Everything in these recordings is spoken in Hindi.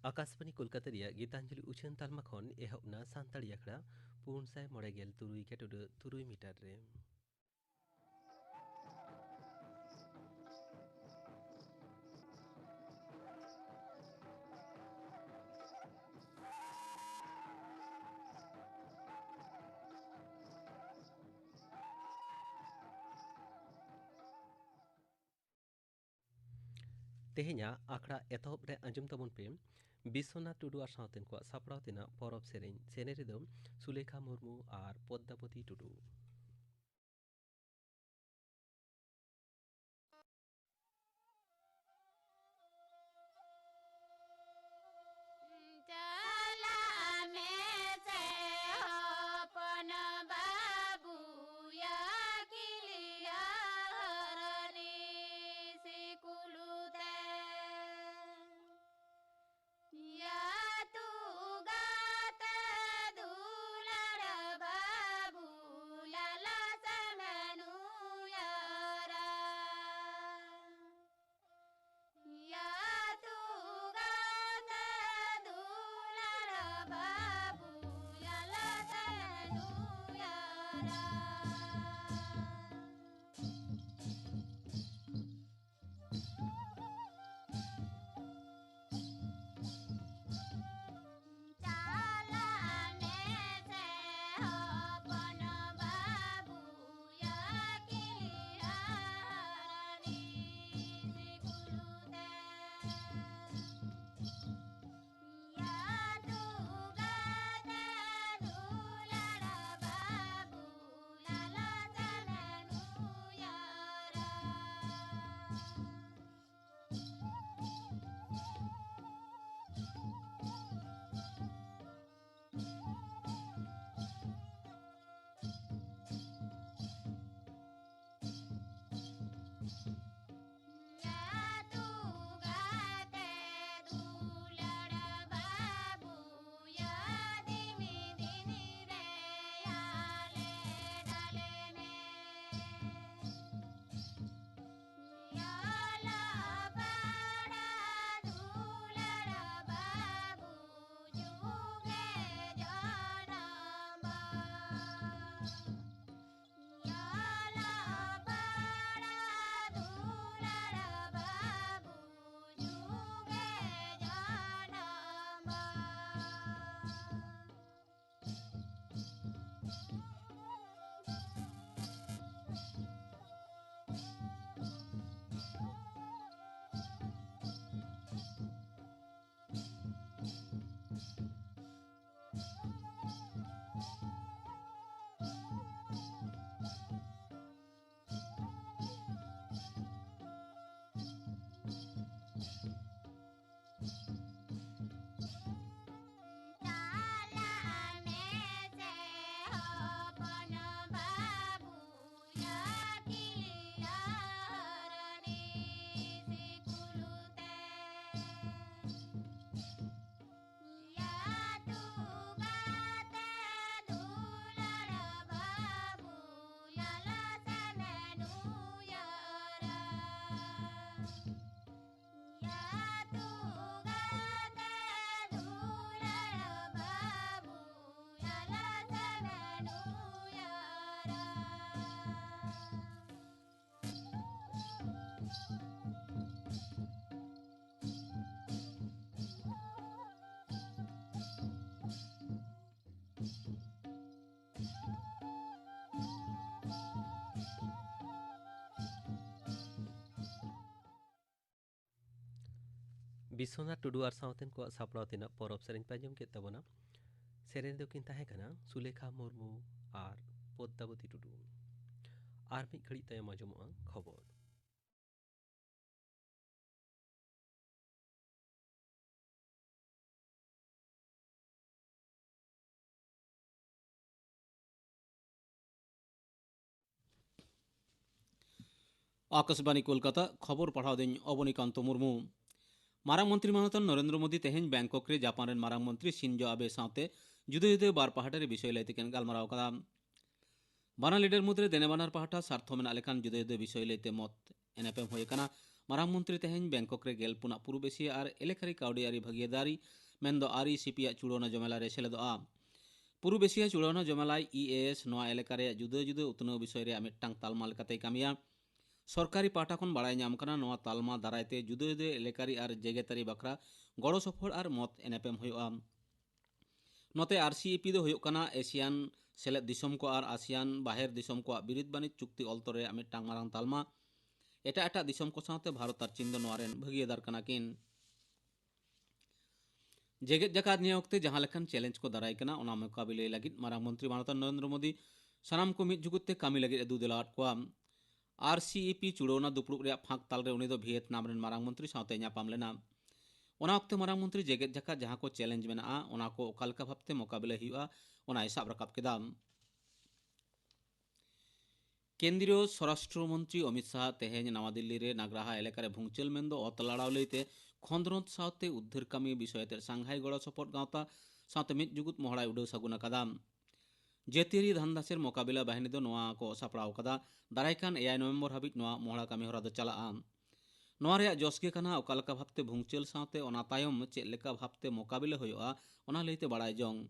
आकाशवाणी कोलकाता रिया गीतांजलि उछन तालमा खन एहबना सानताड़ी आखड़ा 493 मीटर रे। तेहenya आखड़ा एतहब रे अंजुम तबन पे विश्वनाथ टुडू और सावतेन को सापड़ाव तेना परब सेरेन सेनेरे दो सुलेखा मुर्मू और पद्मावती टुडू। विश्वनाथ टुडू और सावतेन को सापड़ाव तेना परब सेरेन पे आंजम के तबना सेरेन दो किन ताहे कना सुलेखा मुर्मू और पद्मावती टुडू और मिद घड़ी तायम आंजमोगा खबर। आकाशवाणी कोलकाता खबर पढ़ाओ दिन अवनीकांत मुर्मू मारांग मंत्री मानतन नरेंद्र मोदी तेहें बैंकॉक रे जापान रेन मारांग मंत्री शिंजो आबे साथे जुदे जुदे बार पहाटे विषय लैते केन गालमाराव कदा बाना लीडर मुद्रे देने बानार पहाटा सार्थ मेना लेखान जुदे जुदे विषय लैते मत एनएपएम होय कना ᱢᱟᱨᱟᱝ ᱢᱚᱱᱛᱨᱤ ᱛᱮᱦᱮᱧ ᱵᱮᱝᱠᱚᱠ ᱨᱮ ᱜᱮᱞᱯᱩᱱᱟᱜ ᱯᱩᱨᱩᱵ ᱮᱥᱤᱭᱟ ᱟᱨ ᱮᱞᱮᱠᱟᱨᱤ ᱠᱟᱹᱣᱰᱤᱟᱹᱨᱤ ᱵᱷᱟᱹᱜᱤᱫᱟᱨᱤ ᱢᱮᱱᱫᱚ RCEP ᱟᱜ ᱪᱩᱲᱟᱹᱣᱱᱟ ᱡᱚᱢᱮᱞᱟ ᱨᱮ ᱥᱮᱞᱮᱫᱚᱜᱼᱟ। ᱯᱩᱨᱩᱵ ᱮᱥᱤᱭᱟ ᱪᱩᱲᱟᱹᱣᱱᱟ ᱡᱚᱢᱮᱞᱟᱭ EAS ᱱᱚᱣᱟ ᱮᱞᱟᱠᱟ ᱨᱮᱭᱟᱜ ᱡᱩᱫᱟᱹ ᱡᱩᱫᱟᱹ ᱩᱛᱱᱟᱹᱣ ᱵᱤᱥᱚᱭ ᱨᱮᱭᱟᱜ ᱢᱤᱫᱴᱟᱝ ᱛᱟᱞᱢᱟ ᱞᱮᱠᱟᱛᱮᱭ ᱠᱟᱹᱢᱤᱭᱟ। ᱥᱚᱨᱠᱟরি ᱯᱟᱦᱴᱟ ᱠᱷᱚᱱ ᱵᱟᱲᱟᱭ ᱧᱟᱢ ᱠᱟᱱᱟ ᱱᱚᱣᱟ ᱛᱟᱞᱢᱟ ᱫᱟᱨᱟᱭᱛᱮ ᱡᱩᱫᱟᱹ ᱡᱩᱫᱟᱹ ᱮᱞᱟᱠᱟᱨᱤ ᱟᱨ ᱡᱮᱜᱮᱛᱟᱹᱨᱤ ᱵᱟᱠᱷᱨᱟ ᱜᱚᱲᱚ ᱥᱚᱯᱚᱦᱚᱫ ᱟᱨ ᱢᱚᱛ ᱮᱱᱮᱯᱮᱢ ᱦᱩᱭᱩᱜᱼᱟ। ᱱᱚᱛᱮ RCEP ᱫᱚ ᱦᱩᱭᱩᱜ ᱠᱟᱱᱟ एशियान सेलेद दिसोम को और आसियान बाहेर दिसोम को बिरिद बानिज चुक्ति ऑल तोरे मिट्टांग मारांग तालमा एटा एटा दिसोम को साथे भारत और चीन दो नोरेन भागीदार कना किन जेगेत जकात निया वक्ते जहां लेखन चैलेंज को दाराय कना ओना मुकाबिले लगित मारांग मंत्री मानता नरेंद्र मोदी सनाम को मिट जुगुते कामी लगित एदु दिलाट को RCEP चुड़ोना दुपुड़ुब रे फांक ताल रे उनी दो वियतनाम रेन मारांग मंत्री साथे ᱧᱟᱯᱟᱢ लेना ओना वक्ते मारांग मंत्री जेगेत जकात जहां को चैलेंज मेना ओना को ओकालका भाबते मुकाबिले हुआ ओना हिसाब रकाब केदा। केंद्रीय स्वराष्ट्रमंत्री अमित शाह तेहेज नवा दिल्ली रे नागराहा एलाका रे भुंगचेल मेंदो अत लड़ाव लईते खंदरत साथे उद्धार कामी विषयते सांघाई गड़ो सपोर्ट गावता साथे मिट जुगुत मोहड़ाय उड़ाव सागुन कादा। जेतिरी धनदासेर मोकाबिला बाहिनी दो नोआ को सापड़ाव कादा दारायकान 9 नवंबर हाबिज नोआ मोहड़ा कामी होरा दो चलाआ। नोआ रेया जसगे कना ओकालका भाबते भुंगचेल साथे ओना तायम चेद लेका भाबते मोकाबिला होयोआ ओना लईते बाड़ाय जंग।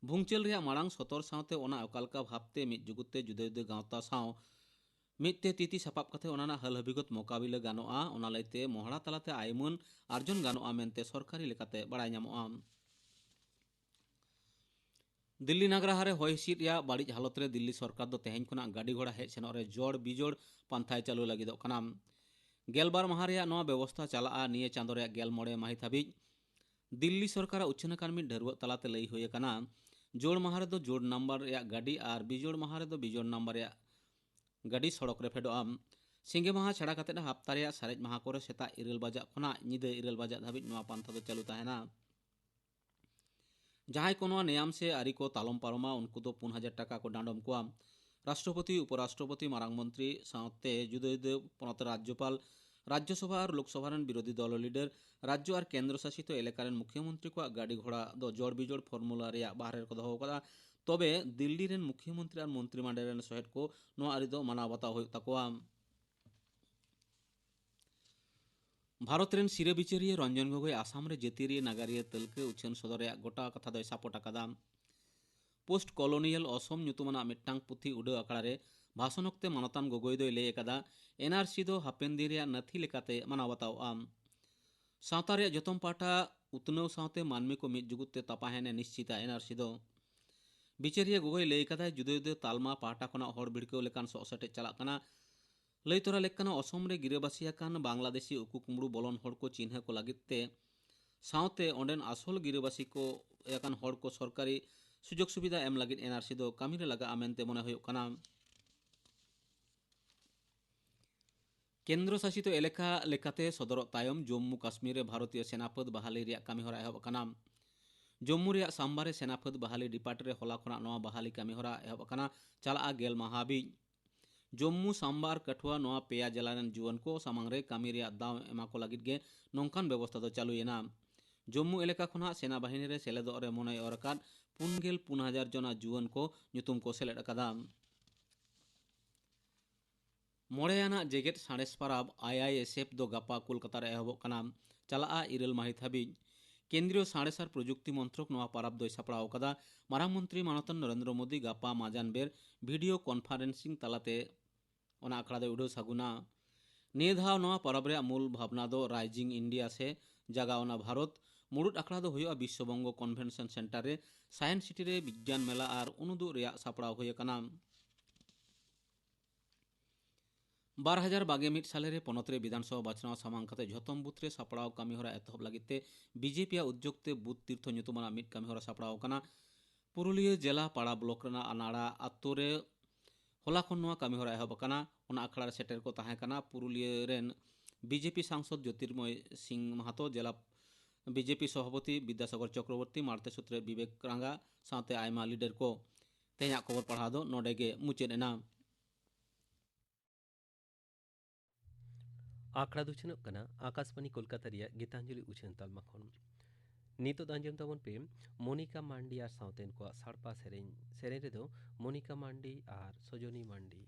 भुंगचेल रेया माड़ांग सतर साथे ओना ओकालका भाबते मिट जुगुते जुदे जुदे गावता साव मिटते तीती सापाब कथे ओनाना हल हबिगत मोकाबिला गानोआ ओना लईते मोहड़ा तलाते आयमन अर्जन गानोआ मेनते सरकारी लेकाते बाड़ाय ᱧᱟᱢᱚᱜᱼᱟ। दिल्ली नागराहा रे होय हिसिद रेया बाड़िज हालत रे दिल्ली सरकार दो तेहेñ खुना गाड़ी घोड़ा हेज सेनोग रे जोड़ बिजोड़ पांथाय चालू लागिदोग कना। गेलबार माह रेया नोआ व्यवस्था चलाआ निये चांदो रेया गेल मोड़े माहित हाबिज दिल्ली सरकार उच्छन कान मिट ढरवत तलाते लई होय कना जोड़ माह रे दो जोड़ नंबर रेया गाड़ी और बिजोड़ माह रे दो बिजोड़ नंबर रेया गाड़ी सड़क रे फेडोआ। सिंगे माह छाड़ा कते हफ्ता रेया सारेज माह करे सेता 9 बजा खुना निदे 9 बजा धाबिज नोआ पांथा दो चालू ताहेना। जहां को नोआ नियम से आरी को तालम पारोमा उनको दो 5000 टाका को डांडम कोआ। राष्ट्रपति उपराष्ट्रपति मारांग मंत्री साथे जुदे जुदे पनत राज्यपाल राज्यसभा और लोकसभा रेन विरोधी दल लीडर राज्य और केंद्र शासित एलाका रेन मुख्यमंत्री को गाड़ी घोड़ा दो जोड़ बिजोड़ फर्मुला रेया बाहर को दोहो कदा तबे दिल्ली रेन मुख्यमंत्री और मंत्रिमंडल रेन सहेद को नोआ आरी दो माना बाताव होय ताकोआ। भारत रेन सिरे बिचारिया रंजन गोगोई आसाम रे जेतिरिया नागारिया तलके उच्छन सदर रेया गोटा कथा दोय सापोट आकादा। पोस्ट कॉलोनियल असम ᱧᱩᱛᱩᱢᱟᱱᱟᱜ मिट्टांग पुथी उड़ा आखड़ा रे भाषण ओक्ते मानतान गोगोई दोय लay आकादा NRC दो हापेन दिन रेया नथी लेकाते माना बातावआ। सावता रेया जतम पाटा उतनव सावते मानमी को मिट जुगुते तपाहेने निश्चिता NRC दो बिचारिया गोगोई लay आकादा जुदे जुदे तालमा पाटा खना हड़ बिड़केव लेकान ससेटे चलाक काना लई तोरा लेकाना असम रे गिरेबासिया कान बांग्लादेशी उकु कुमड़ू बोलन हड़ को चिन्ह को लागिते सावते ओंडेन आसल गिरेबासी को याकान हड़ को सरकारी सुजोग सुविधा एम लागित NRC दो कामी रे लगा आमेनते मने हुयुग काना। केंद्र शासित एलाका लेकाते सदर तायम जम्मू काश्मीर रे भारतीय सेनापद बहाली रेया कामी होरा एहब काना। जम्मू रेया सांबारे सेनापद बहाली डिपार्ट रे होला खना नोआ बहाली कामी होरा एहब काना चलाआ गेल माह हाबिज। जम्मू सांबार कठुआ नोआ पेया जिला रेन जुआन को सामांग रे कामी रेया दाव एमा को लागित गे नोंकान व्यवस्था दो चालुयेना। जम्मू एलाका खना सेना बाहिनी रे सेलेदोग रे मने अरकाद 45,000 जना जुआन को ᱧᱩᱛᱩᱢ को सेलेद अकादा। मोड़ेयाना जेगेट साणेस पाराब IISF दो गापा कोलकाता रे एहबोग काना चलाआ 9 माहित हाबिज। केंद्रीय साणेस और प्रजुक्ति मंत्रक नोआ पाराब दोय सापड़ाव कादा। मारांग मंत्री मानतन नरेंद्र मोदी गापा माजान बेर भिडियो कॉन्फ्रेंसिंग तालाते ओना आखड़ा दो उड़ाव सागुना। निये धाव नोआ पाराब रे मूल भावना दो राइजिंग इंडिया से जागावना भारत मुड़ुद आखड़ा दो हुयुआ विश्वबंगो कन्वेंशन सेंटर रे साइंस सिटी रे विज्ञान मेला और उनुदुग रेया सापड़ाव हुय काना। 2021 साले रे पनत रे विधानसभा बाछनाव सामांग कते झतम बुथ रे सापड़ाव कामी होरा एतहब लागिते बीजेपी उद्योगते बुथ तीर्थ ᱧᱩᱛᱩᱢᱟᱱᱟᱜ मिट कामी होरा सापड़ाव काना। पुरुलिया जिला पाड़ा ब्लॉक रेना अनाड़ा आत्तो रे होला खन नोआ कामी होरा एहब काना। ओना आखड़ा रे सेटर को ताहे काना पुरुलिया रेन बीजेपी सांसद ज्योतिर्मय सिंह महतो जिला बीजेपी सभापति विद्यासागर चक्रवर्ती मारते सूत्रे विवेक रांगा साथे आयमा लीडर को तेया खबर पढ़ा दो नोडेगे मुचेद एना। आखड़ा दुचन कना आकाशवाणी कोलकाता रिया गीतांजलि उछन तालमा खन नितो दांजम तबन पे मोनिका मांडी और सावतेन को साड़पा सेरेन रे दो मोनिका मांडी और सजनी मांडी।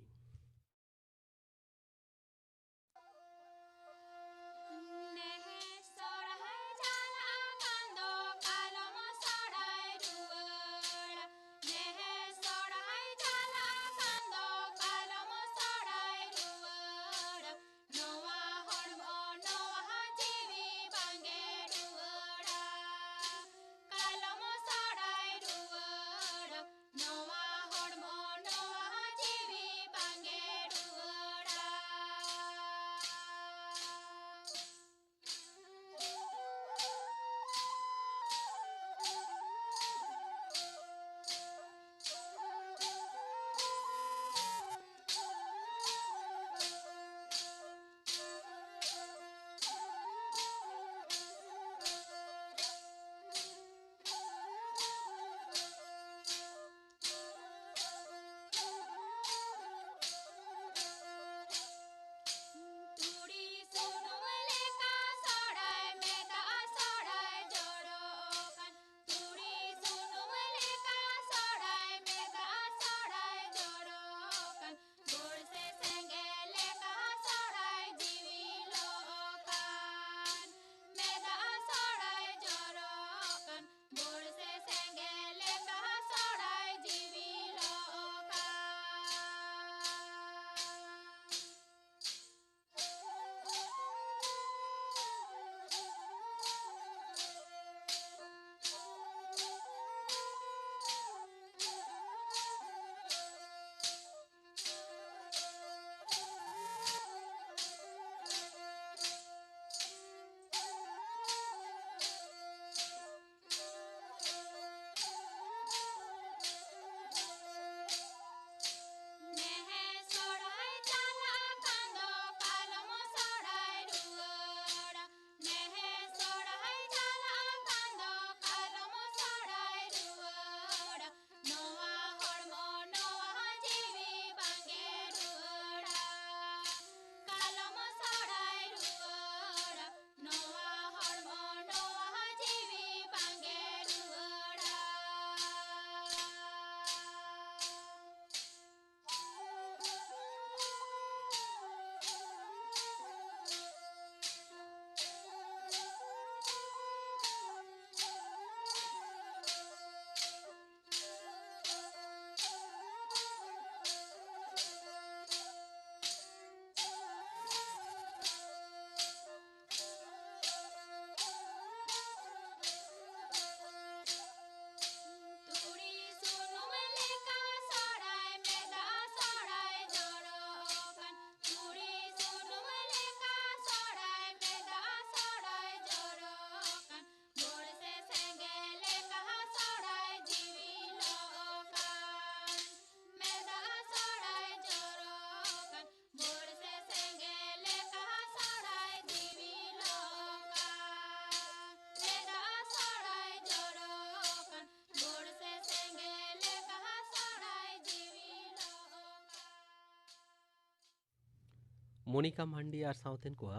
मोनिका मांडी और साउथेन को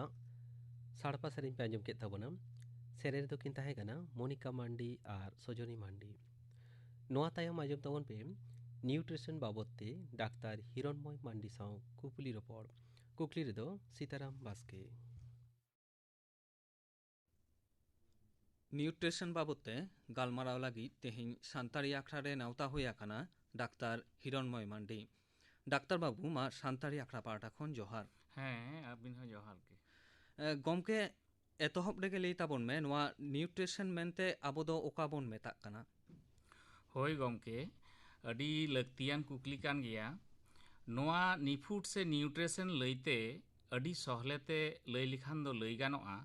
साड़पा सेरें पे आंजम के तबना सेरें तो किन ताहे कना मोनिका मांडी और सजनी मांडी नोआ तायम आंजम तबन पे न्यूट्रिशन बाबते डाक्तार हिरणमय मांडी साव कुपली रपड़ कुकली रे दो सीताराम बास्के न्यूट्रिशन बाबते गालमाराव लगी तेहिं सान्ताड़ी आखड़ा रे नावता हुई आकाना डाक्तार हिरणमय मांडी डाक्तार बाबू मा सान्ताड़ी आखड़ा पाटा खन जोहार ᱦᱮᱸ ᱟᱹᱵᱤᱱ ᱦᱚᱸ ᱡᱚᱦᱟᱨ ᱜᱮ गमके एतहब रेगे लई ताबन मे नोआ न्यूट्रिशन मेनते आबो दो ओका बोन मेताक कना ᱦᱳᱭ ᱜᱚᱢᱠᱮ ᱟᱹᱰᱤ ᱞᱟᱹᱠᱛᱤᱭᱟᱱ ᱠᱩᱠᱞᱤ ᱠᱟᱱ ᱜᱮᱭᱟ ᱱᱚᱣᱟ ᱱᱤᱯᱷᱩᱰ ᱥᱮ ᱱᱤᱭᱩᱴᱨᱤᱥᱚᱱ ᱞᱟᱹᱭᱛᱮ ᱟᱹᱰᱤ ᱥᱚᱦᱞᱮᱛᱮ ᱞᱟᱹᱭ ᱞᱮᱠᱷᱟᱱ ᱫᱚ ᱞᱟᱹᱭ ᱜᱟᱱᱚᱜᱼᱟ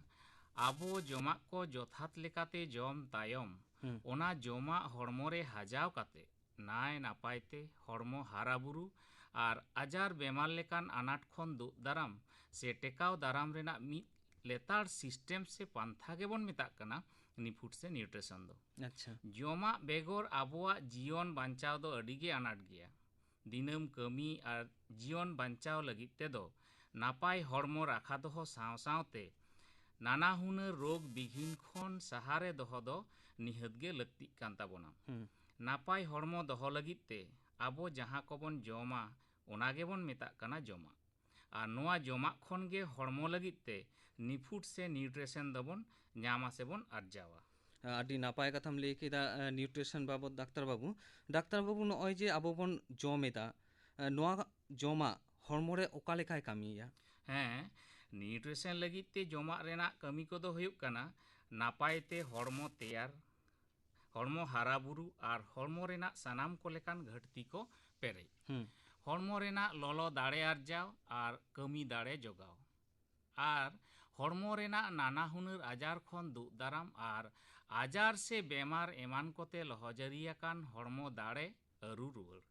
ᱟᱵᱚ ᱡᱚᱢᱟᱜ ᱠᱚ ᱡᱚᱛᱷᱟᱛ ᱞᱮᱠᱟᱛᱮ ᱡᱚᱢ ᱛᱟᱭᱚᱢ ᱚᱱᱟ ᱡᱚᱢᱟᱜ ᱦᱚᱲᱢᱚ ᱨᱮ ᱦᱟᱡᱟᱣ ᱠᱟᱛᱮ ᱱᱟᱭ ᱱᱟᱯᱟᱭᱛᱮ ᱦᱚᱲᱢᱚ ᱦᱟᱨᱟᱵᱩᱨᱩ ᱟᱨ ᱟᱡᱟᱨ ᱵᱮᱢᱟᱨ ᱞᱮᱠᱟᱱ ᱟᱱᱟᱴ ᱠᱷᱚᱱ ᱫᱩᱜ ᱫᱟᱨᱟᱢ ᱥᱮ ᱴᱮᱠᱟᱣ ᱫᱟᱨᱟᱢ ᱨᱮᱱᱟᱜ ᱢᱤᱫ ᱞᱮᱛᱟᱲ ᱥᱤᱥᱴᱮᱢ ᱥᱮ ᱯᱟᱱᱛᱷᱟ ᱜᱮᱵᱚᱱ ᱢᱮᱛᱟᱜ ᱠᱟᱱᱟ ᱱᱤᱯᱷᱩᱰ ᱥᱮ ᱱᱤᱭᱩᱴᱨᱤᱥᱚᱱ ᱫᱚ अच्छा ᱡᱚᱢᱟᱜ ᱵᱮᱜᱚᱨ ᱟᱵᱚᱣᱟᱜ ᱡᱤᱭᱚᱱ ᱵᱟᱧᱪᱟᱣ ᱫᱚ ᱟᱹᱰᱤᱜᱮ ᱟᱱᱟᱴ ᱜᱮᱭᱟ ᱫᱤᱱᱟᱹᱢ ᱠᱟᱹᱢᱤ ᱟᱨ ᱡᱤᱭᱚᱱ ᱵᱟᱧᱪᱟᱣ ᱞᱟᱹᱜᱤᱫ ᱛᱮᱫᱚ ᱱᱟᱯᱟᱭ ᱦᱚᱲᱢᱚ ᱨᱟᱠᱷᱟ ᱫᱚᱦᱚ ᱥᱟᱶ ᱥᱟᱶᱛᱮ नाना हुनर रोग बिघिन खन सहारे दोहो दो निहत गे लक्ति कान ताबोना नापाय हड़मो दोहो लगित ते आबो जहां कोबन जोमा ओना गेबन मेता काना जोमा ᱟᱨ ᱱᱚᱣᱟ ᱡᱚᱢᱟᱜ ᱠᱷᱚᱱ ᱜᱮ ᱦᱚᱲᱢᱚ ᱞᱟᱹᱜᱤᱫ ᱛᱮ ᱱᱤᱯᱷᱩᱴ ᱥᱮ ᱱᱤᱭᱩᱴᱨᱮᱥᱚᱱ ᱫᱚᱵᱚᱱ ᱧᱟᱢᱟ ᱥᱮᱵᱚᱱ ᱟᱨᱡᱟᱣᱟ। ᱟᱹᱰᱤ ᱱᱟᱯᱟᱭ ᱠᱟᱛᱷᱟᱢ ᱞᱟᱹᱭ ᱠᱮᱫᱟ ᱱᱤউᱴᱨᱤᱥᱚᱱ ᱵᱟᱵᱚᱫ ᱰᱟᱠᱛᱟᱨ ᱵᱟᱵᱩ ᱱᱚᱜᱼᱚᱭ ᱡᱮ ᱟᱵᱚ ᱵᱚᱱ ᱡᱚᱢ ᱮᱫᱟ ᱱᱚᱣᱟ ᱡᱚᱢᱟᱜ ᱦᱚᱲᱢᱚ ᱨᱮ ᱚᱠᱟ ᱞᱮᱠᱟᱭ ᱠᱟᱹᱢᱤᱭᱟ? ᱦᱮᱸ ᱱᱤᱭᱩᱴᱨᱤᱥᱚᱱ ᱞᱟᱹᱜᱤᱫ ᱛᱮ ᱡᱚᱢᱟᱜ ᱨᱮᱱᱟᱜ ᱠᱟᱹᱢᱤ ᱠᱚᱫᱚ ᱦᱩᱭᱩᱜ ᱠᱟᱱᱟ ᱱᱟᱯᱟᱭ ᱛᱮ ᱦᱚᱲᱢᱚ ᱛᱮᱭᱟᱨ, ᱦᱚᱲᱢᱚ ᱦᱟᱨᱟᱵᱩᱨᱩ ᱟᱨ ᱦᱚᱲᱢᱚ ᱨᱮᱱᱟᱜ ᱥᱟᱱᱟᱢ ᱠᱚ ᱞᱮᱠᱟᱱ ᱜᱷᱟᱹᱴᱛᱤ ᱠᱚ ᱯᱮᱨᱮᱡ, ᱦᱚᱲᱢᱚ ᱨᱮᱱᱟᱜ ᱞᱚᱞᱚ ᱫᱟᱲᱮ ᱟᱨᱡᱟᱣ ᱟᱨ ᱠᱟᱹᱢᱤ ᱫᱟᱲᱮ ᱡᱚᱜᱟᱣ, ᱟᱨ ᱦᱚᱲᱢᱚ ᱨᱮᱱᱟᱜ ᱱᱟᱱᱟ ᱦᱩᱱᱟᱹᱨ ᱟᱡᱟᱨ ᱠᱷᱚᱱ ᱫᱩᱜ ᱫᱟᱨᱟᱢ ᱟᱨ ᱟᱡᱟᱨ ᱥᱮ ᱵᱮᱢᱟᱨ ᱮᱢᱟᱱ ᱠᱚᱛᱮ ᱞᱚᱦᱚᱡᱟᱹᱨᱤᱭᱟᱠᱟᱱ ᱦᱚᱲᱢᱚ ᱫᱟᱲᱮ ᱟᱹᱨᱩ ᱨᱩᱣᱟᱹᱲ।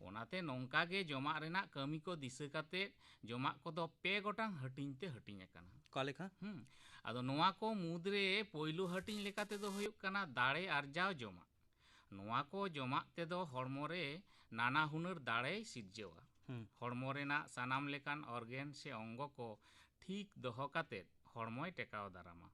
ᱚᱱᱟᱛᱮ ᱱᱚᱝᱠᱟ ᱜᱮ ᱡᱚᱢᱟᱜ ᱨᱮᱱᱟᱜ ᱠᱟᱹᱢᱤ ᱠᱚ ᱫᱤᱥᱟᱹ ᱠᱟᱛᱮᱫ ᱡᱚᱢᱟᱜ ᱠᱚᱫᱚ 5 ᱜᱚᱴᱟᱝ ᱦᱟᱹᱴᱤᱧ ᱛᱮ ᱦᱟᱹᱴᱤᱧ ᱟᱠᱟᱱᱟ। ᱚᱠᱟ ᱞᱮᱠᱟ? ᱟᱫᱚ ᱱᱚᱣᱟ ᱠᱚ ᱢᱩᱫᱽᱨᱮ ᱯᱳᱭᱞᱳ ᱦᱟᱹᱴᱤᱧ ᱞᱮᱠᱟ ᱛᱮᱫᱚ ᱦᱩᱭᱩᱜ ᱠᱟᱱᱟ ᱫᱟᱲᱮ ᱟᱨᱡᱟᱣ ᱡᱚᱢᱟᱜ। ᱱᱚᱣᱟ ᱠᱚ ᱡᱚᱢᱟᱜ ᱛᱮᱫᱚ ᱦᱚᱲᱢᱚ ᱨᱮ ᱱᱟᱱᱟ ᱦᱩᱱᱟᱹᱨ ᱫᱟᱲᱮᱭ ᱥᱤᱨᱡᱟᱹᱣᱟ। ᱦᱚᱲᱢᱚ ᱨᱮᱱᱟᱜ ᱥᱟᱱᱟᱢ ᱞᱮᱠᱟᱱ ᱚᱨᱜᱮᱱ ᱥᱮ ᱚᱝᱜᱚ ᱠᱚ ᱴᱷᱤᱠ ᱫᱚᱦᱚ ᱠᱟᱛᱮᱫ ᱦᱚᱲᱢᱚᱭ ᱴᱮᱠᱟᱣ ᱫᱟᱨᱟᱢᱟ।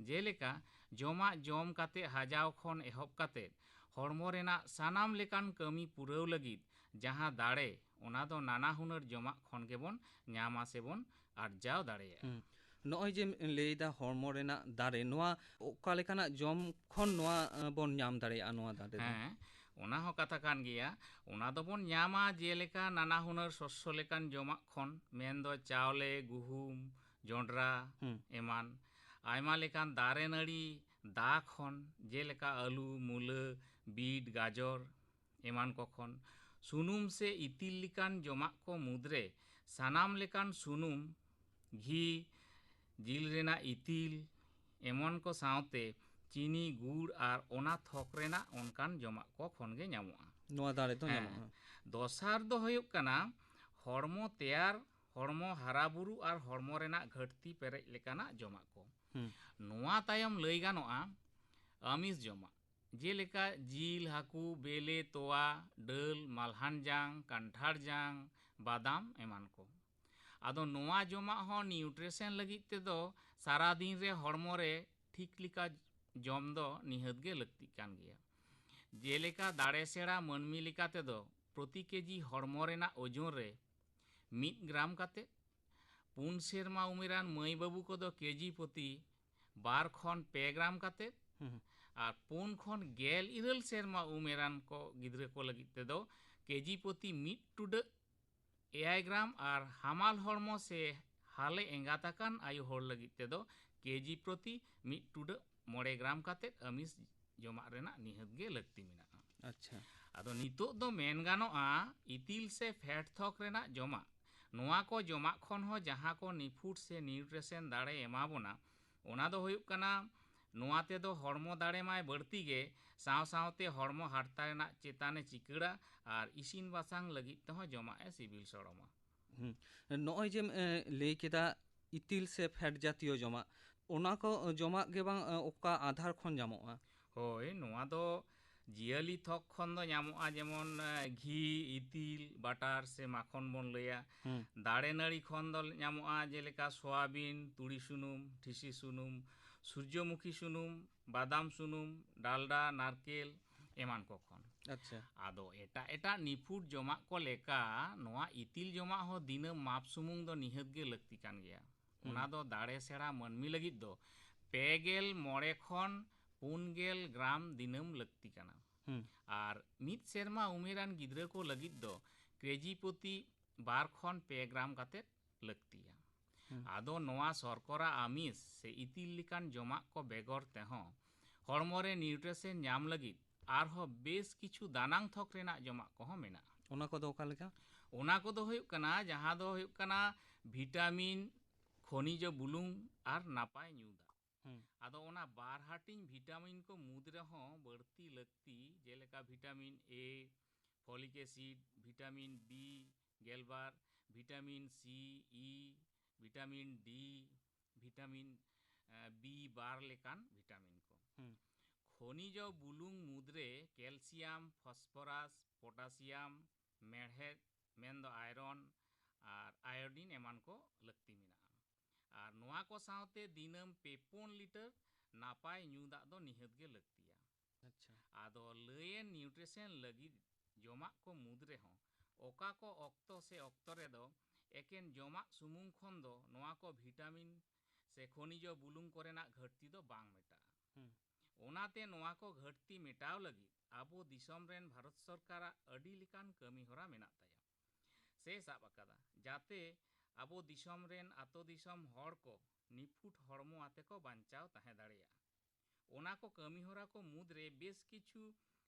ᱡᱮᱞᱮᱠᱟ ᱡᱚᱢᱟᱜ ᱡᱚᱢ ᱠᱟᱛᱮᱫ ᱦᱟᱡᱟᱣ ᱠᱷᱚᱱ ᱮᱦᱚᱵ ᱠᱟᱛᱮᱫ ᱦᱚᱲᱢᱚ ᱨᱮᱱᱟᱜ ᱥᱟᱱᱟᱢ ᱞᱮᱠᱟᱱ ᱠᱟᱹᱢᱤ ᱯᱩᱨᱟᱹᱣ ᱞᱟᱹᱜᱤᱫ ᱡᱟᱦᱟᱸ ᱫᱟᱲᱮ ᱚᱱᱟ ᱫᱚ ᱱᱟᱱᱟ ᱦᱩᱱᱟᱹᱨ ᱡᱚᱢᱟᱜ ᱠᱷᱚᱱ ᱜᱮᱵᱚᱱ ᱧᱟᱢᱟ ᱥᱮᱵᱚᱱ ᱟᱨᱡᱟᱣ ᱫᱟᱲᱮᱭᱟᱜᱼᱟ। ᱱᱚᱜᱼᱚᱭ ᱡᱮ ᱞᱟᱹᱭᱫᱟ ᱦᱚᱲᱢᱚ ᱨᱮᱱᱟᱜ ᱫᱟᱲᱮ ᱱᱚᱣᱟ ᱚᱠᱟ ᱞᱮᱠᱟᱱᱟᱜ ᱡᱚᱢ ᱠᱷᱚᱱ ᱱᱚᱣᱟ ᱵᱚᱱ ᱧᱟᱢ ᱫᱟᱲᱮᱭᱟᱜᱼᱟ ᱱᱚᱣᱟ ᱫᱟᱲᱮ ᱫᱚ? ᱦᱮᱸ ᱚᱱᱟ ᱦᱚᱸ ᱠᱟᱛᱷᱟ ᱠᱟᱱ ᱜᱮᱭᱟ। ᱚᱱᱟ ᱫᱚᱵᱚᱱ ᱧᱟᱢᱟ ᱡᱮᱞᱮᱠᱟ ᱱᱟᱱᱟ ᱦᱩᱱᱟᱹᱨ ᱥᱚᱥᱥᱚ ᱞᱮᱠᱟᱱ ᱡᱚᱢᱟᱜ ᱠᱷᱚᱱ, ᱢᱮᱱᱫᱚ ᱪᱟᱣᱞᱮ, ᱜᱩᱦᱩᱢ, ᱡᱚᱸᱰᱨᱟ ᱮᱢᱟᱱ ᱟᱭᱢᱟ ᱞᱮᱠᱟᱱ ᱫᱟᱨᱮ ᱱᱟᱹᱲᱤ ᱫᱟ ᱠᱷᱚᱱ ᱡᱮᱞᱮᱠᱟ ᱟᱹᱞᱩ, ᱢᱩᱞᱟᱹ, ᱵᱤᱴ, ᱜᱟᱡᱚᱨ ᱮᱢᱟᱱ ᱠᱚ ᱠᱷᱚᱱ, ᱥᱩᱱᱩᱢ ᱥᱮ ᱤᱛᱤᱞ ᱞᱮᱠᱟᱱ ᱡᱚᱢᱟᱜ ᱠᱚ ᱢᱩᱫᱽᱨᱮ ᱥᱟᱱᱟᱢ ᱞᱮᱠᱟᱱ ᱥᱩᱱᱩᱢ, ᱜᱷᱤ, ᱡᱤᱞ ᱨᱮᱱᱟᱜ ᱤᱛᱤᱞ ᱮᱢᱚᱱ ᱠᱚ ᱥᱟᱶᱛᱮ চিনি, গুড় আর ওনা থক রেনাᱜ ᱚᱱᱠᱟᱱ ᱡᱚᱢᱟᱜ ᱠᱚ ᱠᱷᱚᱱ ᱜᱮ ᱧᱟᱢᱚᱜᱼᱟ। ᱱᱚᱣᱟ ᱫᱟᱲᱮ ᱫᱚ ᱧᱟᱢᱚᱜᱼᱟ। ᱫᱚᱥᱟᱨ ᱫᱚ ᱦᱩᱭᱩᱜ ᱠᱟᱱᱟ ᱦᱚᱲᱢᱚ ᱛᱮᱭᱟর, ᱦᱚᱲᱢᱚ ᱦᱟᱨᱟᱵᱩᱨᱩ ᱟᱨ ᱦᱚᱲᱢᱚ ᱨᱮᱱᱟᱜ ᱜᱷᱟᱹᱴᱛᱤ ᱯᱮᱨᱮᱡ ᱞᱮᱠᱟᱱᱟᱜ ᱡᱚᱢᱟᱜ ᱠᱚ। ᱱᱚᱣᱟ ᱛᱟᱭᱚᱢ ᱞᱟᱹᱭ ᱜᱟᱱᱚᱜᱼᱟ ᱟমিষ ᱡᱚᱢᱟᱜ ᱡᱮᱞᱮᱠᱟ ᱡᱤᱞ, ᱦᱟᱹᱠᱩ, ᱵᱮᱞᱮ, ᱛᱚᱣᱟ, ᱰᱟᱹᱞ, ᱢᱟᱞᱦᱟᱱ ᱡᱟᱝ, ᱠᱟᱱᱴᱷᱟᱲ ᱡᱟᱝ, ᱵᱟᱫᱟᱢ ᱮᱢᱟᱱ ᱠᱚ। ᱟᱫᱚ ᱱᱚᱣᱟ ᱡᱚᱢᱟᱜ ᱦᱚᱸ ᱱᱤᱭᱩᱴᱨᱤᱥᱚᱱ ᱞᱟᱹᱜᱤᱫ ᱛᱮᱫᱚ ᱥᱟᱨᱟ ᱫᱤᱱ ᱨᱮ ᱦᱚᱲᱢᱚ ᱨᱮ ᱴᱷᱤᱠ ᱞᱮᱠᱟ ᱡᱚᱢ ᱫᱚ ᱱᱤᱦᱟᱹᱛ ᱜᱮ ᱞᱟᱹᱠᱛᱤᱜ ᱠᱟᱱ ᱜᱮᱭᱟ। ᱡᱮᱞᱮᱠᱟ ᱫᱟᱲᱮ ᱥᱮᱬᱟ ᱢᱟᱹᱱᱢᱤ ᱞᱮᱠᱟ ᱛᱮᱫᱚ ᱯᱨᱚᱛᱤ ᱠᱮᱡᱤ ᱦᱚᱲᱢᱚ ᱨᱮᱱᱟᱜ ᱳᱡᱚᱱ ᱨᱮ 1 ᱜᱨᱟᱢ ᱠᱟᱛᱮ, 4 ᱥᱮᱨᱢᱟ ᱩᱢᱮᱨᱟᱱ ᱢᱟᱹᱭ ᱵᱟᱹᱵᱩ ᱠᱚᱫᱚ ᱠᱮᱡᱤ ᱯᱨᱚᱛᱤ 2 ᱠᱷᱚᱱ 5 ᱜᱨᱟᱢ ᱠᱟᱛᱮ, ᱟᱨ 4 ᱠᱷᱚᱱ 17 ᱥᱮᱨᱢᱟ ᱩᱢᱮᱨᱟᱱ ᱠᱚ ᱜᱤᱫᱽᱨᱟᱹ ᱠᱚ ᱞᱟᱹᱜᱤᱫ ᱛᱮᱫᱚ ᱠᱮᱡᱤ ᱯᱨᱚᱛᱤ 1.6 ᱜᱨᱟᱢ ᱟᱨ ᱦᱟᱢᱟᱞ ᱦᱚᱲᱢᱚ ᱥᱮ ᱦᱟᱞᱮ ᱮᱸᱜᱟᱛ ᱟᱠᱟᱱ ᱟᱭᱳ ᱦᱚᱲ ᱞᱟᱹᱜᱤᱫ ᱛᱮᱫᱚ ᱠᱮᱡᱤ ᱯᱨᱚᱛᱤ 1.5 ᱜᱨᱟᱢ ᱠᱟᱛᱮ ᱟমিষ ᱡᱚᱢᱟᱜ ᱨᱮᱱᱟᱜ ᱱᱤᱦᱟᱹᱛ ᱜᱮ ᱞᱟᱹᱠᱛᱤ ᱢᱮᱱᱟᱜᱼᱟ। ᱟᱪᱪᱷᱟ। ᱟᱫᱚ ᱱᱤᱛᱚᱜ ᱫᱚ ᱢᱮᱱ ᱜᱟᱱᱚᱜᱼᱟ ᱤᱛᱤᱞ ᱥᱮ ᱯᱷᱮᱴ ᱛᱷᱚᱠ ᱨᱮᱱᱟᱜ ᱡᱚᱢᱟᱜ ᱱᱚᱣᱟ ᱠᱚ ᱡᱚᱢᱟᱜ ᱠᱷᱚᱱ ᱦᱚᱸ ᱡᱟᱦᱟᱸ ᱠᱚ ᱱᱤᱯᱷᱩᱴ ᱥᱮ ᱱᱤᱭᱩᱴᱨᱤᱥᱚᱱ ᱫᱟᱲᱮ ᱮᱢᱟ ᱵᱚᱱᱟ ᱚᱱᱟ ᱫᱚ ᱦᱩᱭᱩᱜ ᱠᱟᱱᱟ ᱱᱚᱣᱟ ᱛᱮᱫᱚ ᱦᱚᱲᱢᱚ ᱫᱟᱲᱮ ᱢᱟᱭ ᱵᱟᱹᱲᱛᱤ ᱜᱮ ᱥᱟᱶ ᱥᱟᱶᱛᱮ ᱦᱚᱲᱢᱚ ᱦᱟᱨᱛᱟ ᱨᱮᱱᱟᱜ ᱪᱮᱛᱟᱱᱮ ᱪᱤᱠᱟᱹᱲᱟ ᱟᱨ ᱤᱥᱤᱱ ᱵᱟᱥᱟᱝ ᱞᱟᱹᱜᱤᱫ ᱛᱮᱦᱚᱸ ᱡᱚᱢᱟᱜ ᱮ ᱥᱤᱵᱤᱞ ᱥᱚᱲᱚᱢᱟ। ᱱᱚᱜᱼᱚᱭ ᱡᱮᱢ ᱞᱟᱹᱭ ᱠᱮᱫᱟ ᱤᱛᱤᱞ ᱥᱮ ᱯᱷᱮᱴ ᱡᱟᱛᱤᱭᱚ ᱡᱚᱢᱟᱜ ᱚᱱᱟ ᱠᱚ ᱡᱚᱢᱟᱜ ᱜᱮ ᱵᱟᱝ ᱚᱠᱟ ᱟᱫᱷᱟᱨ ᱠᱷᱚᱱ ᱧᱟᱢᱚᱜᱼᱟ? ᱦᱳᱭ ᱱᱚᱣᱟ ᱫᱚ ᱡᱤᱭᱟᱹᱞᱤ ᱛᱷᱚᱠ ᱠᱷᱚᱱ ᱫᱚ ᱧᱟᱢᱚᱜᱼᱟ ᱡᱮᱢᱚᱱ ᱜᱷᱤ, ᱤᱛᱤᱞ, ᱵᱟᱴᱟᱨ ᱥᱮ ᱢᱟᱠᱷᱚᱱ ᱵᱚᱱ ᱞᱟᱹᱭᱟ। ᱫᱟᱲᱮ ᱱᱟᱹᱲᱤ ᱠᱷᱚᱱ ᱫᱚ ᱧᱟᱢᱚᱜᱼᱟ ᱡᱮᱞᱮᱠᱟ ᱥᱳয়াবিᱱ, ᱛᱩᱲᱤ ᱥᱩᱱᱩᱢ, ᱴᱷᱤᱥᱤ ᱥᱩᱱᱩᱢ, ᱥᱩᱨᱡᱚᱢᱩᱠᱷᱤ ᱥᱩᱱᱩᱢ, ᱵᱟᱫᱟᱢ ᱥᱩᱱᱩᱢ, ᱰᱟᱞᱰᱟ, ᱱᱟরকেল ᱮᱢᱟᱱ ᱠᱚ ᱠᱷᱚᱱ। আচ্ছা। ᱟᱫᱚ ᱮᱴᱟᱜ নিফুট জমাক ᱠᱚ লেখা ᱱᱚᱣᱟ ᱤᱛᱤᱞ ᱡᱚᱢᱟᱜ ᱦᱚᱸ ᱫᱤᱱᱟᱹᱢ ᱢᱟᱯ ᱥᱩᱢᱩᱝ ᱫᱚ ᱱᱤᱦᱟᱹᱛ ᱜᱮ ᱞᱟᱹᱠᱛᱤ ᱠᱟᱱ ᱜᱮᱭᱟ। ᱚᱱᱟ ᱫᱚ ᱫᱟᱲᱮ ᱥᱮᱬᱟ ᱢᱟᱹᱱᱢᱤ ᱞᱟᱹᱜᱤᱫ ᱫᱚ 25 ᱠᱷᱚᱱ 40 ᱜᱨᱟᱢ ᱫᱤᱱᱟᱹᱢ ᱞᱟᱹᱠᱛᱤ ᱠᱟᱱᱟ। ᱟᱨ 1 ᱥᱮᱨᱢᱟ ᱩᱢᱮᱨᱟᱱ ᱜᱤᱫᱽᱨᱟᱹ ᱠᱚ ᱞᱟᱹᱜᱤᱫ ᱫᱚ ᱠᱮᱡᱤ ᱯᱨᱚᱛᱤ 2 ᱠᱷᱚᱱ 5 ᱜᱨᱟᱢ ᱠᱟᱛᱮ ᱞᱟᱹᱠᱛᱤᱭᱟ। ᱟᱫᱚ ᱱᱚᱣᱟ শর্করা আমিষ সে ইতিল লেকান জমাক ᱠᱚ ᱵᱮᱜᱚᱨ ᱛᱮᱦᱚᱸ ᱦᱚᱲᱢᱚ ᱨᱮ ᱱᱤᱭᱩᱴᱨᱤᱥᱚᱱ ᱧᱟᱢ ᱞᱟᱹᱜᱤᱫ ᱟᱨᱦᱚᱸ ᱵᱮᱥ ᱠᱤᱪᱷᱩ ᱫᱟᱱᱟᱝ ᱛᱷᱚᱠ ᱨᱮᱱᱟᱜ ᱡᱚᱢᱟᱜ ᱠᱚᱦᱚᱸ ᱢᱮᱱᱟᱜᱼᱟ। ᱚᱱᱟ ᱠᱚᱫᱚ ᱚᱠᱟ ᱞᱮᱠᱟ? ᱚᱱᱟ ᱠᱚᱫᱚ ᱦᱩᱭᱩᱜ ᱠᱟᱱᱟ ᱡᱟᱦᱟᱸ ᱫᱚ ᱦᱩᱭᱩᱜ ᱠᱟᱱᱟ ᱵᱷᱤᱴᱟᱢᱤᱱ, ᱠᱷᱚᱱᱤᱡ ᱵᱩᱞᱩᱝ ᱟᱨ ᱱᱟᱯᱟᱭ ᱧᱩ ᱫᱟᱜ। ᱟᱫᱚ ᱚᱱᱟ ᱵᱟᱨ ᱦᱟᱹᱴᱤᱧ ᱵᱷᱤᱴᱟᱢᱤᱱ ᱠᱚ ᱢᱩᱫᱽ ᱨᱮᱦᱚᱸ ᱵᱟᱹᱲᱛᱤ ᱞᱟᱹᱠᱛᱤ ᱡᱮᱞᱮᱠᱟ vitamin E, folic acid, vitamin B12, vitamin C, E, vitamin D, vitamin B12 লেকান ভিটামিন কো। খনিজ বুলুং মুদ্রে ক্যালসিয়াম, ফসফরাস, পটাশিয়াম, মেড়হেদ মেনদো আয়রন আর আয়োডিন এমান কো লক্তি মেনাᱜᱼᱟ। আর নোয়া কো সাথে দিনম 53 লিটার নাপায় ᱧᱩ ᱫᱟᱜ ᱫᱚ ᱱᱤᱦᱟᱹᱛ ᱜᱮ ᱞᱟᱹᱠᱛᱤᱭᱟ। আচ্ছা। ᱟᱫᱚ ᱞᱟᱹᱭᱮᱱ ᱱᱤᱭᱩᱴᱨᱤᱥᱚᱱ ᱞᱟᱹᱜᱤᱫ ᱡᱚᱢᱟᱜ ᱠᱚ ᱢᱩᱫᱽ ᱨᱮᱦᱚᱸ ओका को ऑक्तो से ऑक्तो रे दो एकेन जमा सुमुंग खन दो नोआ को विटामिन से खनिज बुलुंग कोरेना घाटती दो बांग मेटा ओनाते नोआ को घाटती मेटाव लगी आबो दिसम रेन भारत सरकार अडी लिकान कमी होरा मेना ताया से साब अकादा जाते आबो दिसम रेन आतो दिसम हड़ को निफुट हड़मो आते को बांचाव ताहे दाड़ेया ओना को कमी होरा को मुद्रे बेस किछु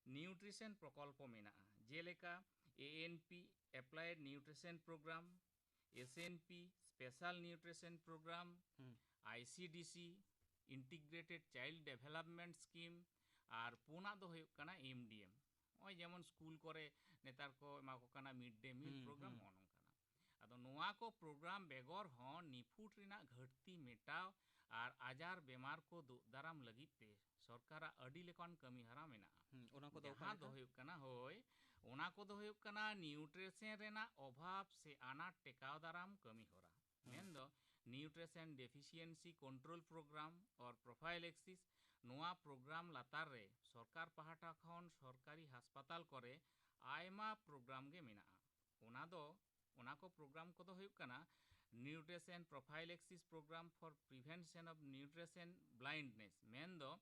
न्यूट्रिशन प्रकल्प मेना जेलेका ANP applied nutrition programme SNP special nutrition programme ICDC integrated child development scheme और पुना दो हुयुग कना एमडीएम ओय जेमन स्कूल करे नेतार को एमा को कना मिड डे मील प्रोग्राम ओनोंकाना आदो नोआ को प्रोग्राम बेगर हो निफुट रिना घाटती मेटाव और आजार बेमार को दाराम लगिते सरकार अडी लेकान कमी हरा मेना जहाँ दो हुयुग कना होय ओना को दो हुयुग कना न्यूट्रिशन रेना अभाव से आनाट टेकाव दाराम कमी हरा मेन दो न्यूट्रिशन डेफिशिएंसी कंट्रोल प्रोग्राम और प्रोफाइलेक्सिस नोआ प्रोग्राम लातार रे सरकार पहाटा खन सरकारी हासपाताल करे आयमा प्रोग्राम गे मेना ओना को प्रोग्राम को दो हुयुग कना nutrition prophylaxis program for prevention of nutrition blindness मेन दो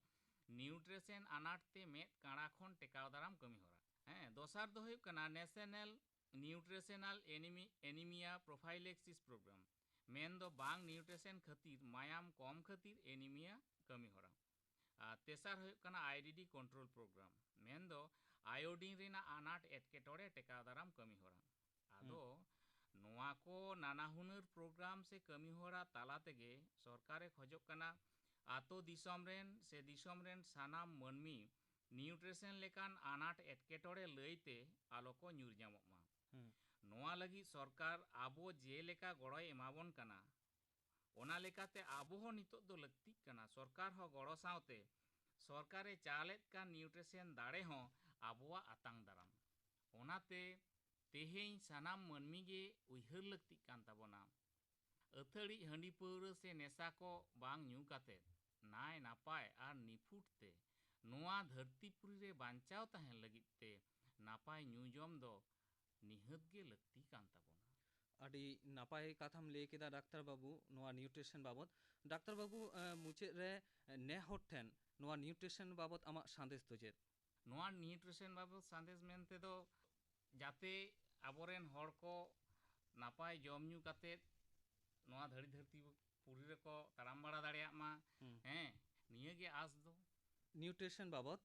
न्यूट्रिशन आनाटते मेद काड़ा खन टेकाव दाराम कमी हरा दोसार दो हुयुग कना national nutritional anaemia prophylaxis programme main दो बांग न्यूट्रिशन खातिर मायाम कम खातिर एनीमिया कमी हरा तेसार हुयुग कना आईडीडी कंट्रोल प्रोग्राम मेन दो आयोडीन रेना आनाट एटकेटोड़े टेकाव दाराम कमी हरा आदो नोआ को नाना हुनर प्रोग्राम से कमी हरा ताला तेगे सरकारे खोजोग कना आतो दिसम रेन सानाम मनमी न्यूट्रिशन लेकान आनाट एटकेटोड़े लईते आलो को ᱧᱩᱨ ᱧᱟᱢᱚᱜ मा नोआ लगी सरकार आबो जे लेका गड़ोय एमाबोन कना ओना लेकाते आबो हो नितो दो लक्ति कना सरकार हो गड़ो सावते सरकारे चालेत का न्यूट्रिशन दाड़े हो आबोआ आतांग दाराम ओनाते तेहेñ सानाम मनमी गे उयहर लक्ति कान ताबोना अथड़ी हंडी पौर से नेशा को बांग ᱧᱩ काते नाय नापाय आर निफुटते नोआ धरतीपुरी रे बांचाव ताहें लगिते नापाय ᱧᱩ जम दो निहत गे लक्ति कान ताबोना अड़ी नापाय कथाम लई केदा डाक्टर बाबू नोआ न्यूट्रिशन बाबत डाक्टर बाबू मुचाद रे ने हर ठेन नोआ न्यूट्रिशन बाबत आमा संदेश तो चेद नोआ न्यूट्रिशन बाबत संदेश मेनते दो जाते आबोरेन हड़ को नापाय जम ᱧᱩ काते नोआ धड़ी धरती पुरी रे को ताराम बाड़ा दाड़ेया मा निये गे आस दो न्यूट्रिशन बाबत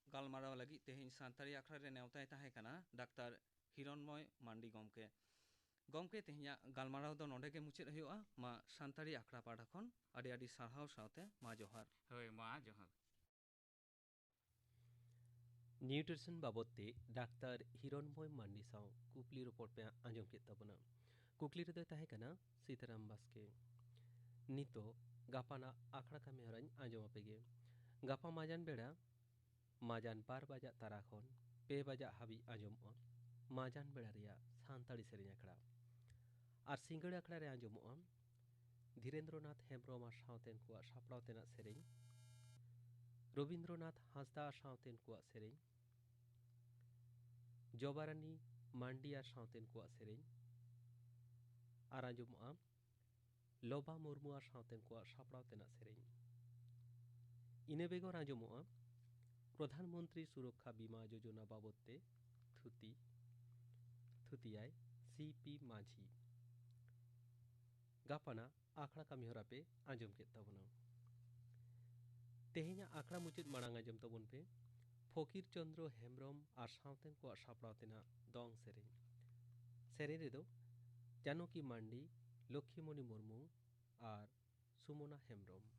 गालमाराव लगी तेहेñ सानताड़ी आखड़ा रे नेवताय ताहे कना डाक्टर हिरणमय मांडी गमके गमके तेहेñा गालमाराव दो नोंडे गे मुचाद हुयुआ मा सानताड़ी आखड़ा पाड़ा खन आडी आडी सारहाव सावते मा जोहार होय मा जोहार न्यूट्रिशन बाबते डाक्टर हिरणमय मांडी साव कुकली रिपोर्ट पे आंजम के तबना कुकली रे ताहे कना सीताराम बास्के नितो गापाना आखड़ा का मेहरान आंजम आपेगे गापा माजान बेड़ा माजान 12 बजा तारा खन 2 बजा हाबी आंजमोआ माजान बेड़ा रिया सानताड़ी सेरेñ आखड़ा और सिंगड़ आखड़ा रे आंजमोआ धीरेन्द्रनाथ हेम्ब्रम सावतेन को सापड़ाव तेना सेरेñ रवीन्द्रनाथ हांसदा सावतेन को सेरेñ जबारानी मांडिया सावतेन को सेरेñ और आंजमोआ लोबा मुर्मुआ सावतेन को सापड़ाव तेना सेरेñ इने बेगर आंजमोआ प्रधानमंत्री सुरक्षा बीमा योजना बाबदते थुतियाय सीपी माझी गापाना आखड़ा कामिहरा पे आंजम के तबना तेहेñा आखड़ा मुचाद माड़ांग आंजम तबन पे फकीर चंद्र हेम्ब्रम और सावतेन को सापड़ाव तेना दंग सेरेñ रे दो जानकी मांडी लक्ष्मीमणि मुर्मू और सुमना हेम्ब्रम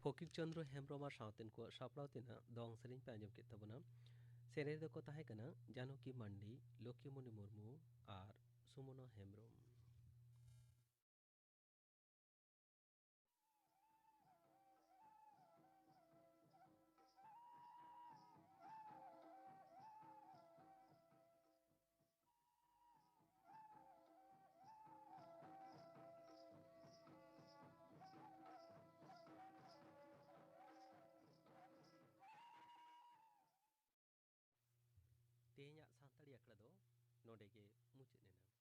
ᱯᱷᱚᱠᱤᱨ ᱪᱚᱱᱫᱨᱚ ᱦᱮᱢᱵᱨᱚᱢ ᱟᱨ ᱥᱟᱶᱛᱮᱱ ᱠᱚᱣᱟᱜ ᱥᱟᱯᱲᱟᱣ ᱛᱮᱱᱟᱜ ᱫᱚᱝ ᱥᱮᱨᱮᱧ ᱯᱮ ᱟᱸᱡᱚᱢ ᱠᱮᱫ ᱛᱟᱵᱚᱱᱟ। ᱥᱮᱨᱮᱧ ᱨᱮᱫᱚ ᱠᱚ ᱛᱟᱦᱮᱸ ᱠᱟᱱᱟ ᱡᱟᱱᱚᱠᱤ ᱢᱟᱱᱰᱤ, ᱞᱚᱠᱠᱷᱤᱢᱚᱱᱤ ᱢᱩᱨᱢᱩ ᱟᱨ ᱥᱩᱢᱚᱱᱟ ᱦᱮᱢᱵᱨᱚᱢ। ᱛᱮᱦᱮᱧᱟᱜ ᱥᱟᱱᱛᱟᱲᱤ ᱟᱠᱷᱲᱟ ᱫᱚ ᱱᱚᱰᱮ ᱜᱮ ᱢᱩᱪᱟᱹᱫ ᱮᱱᱟ।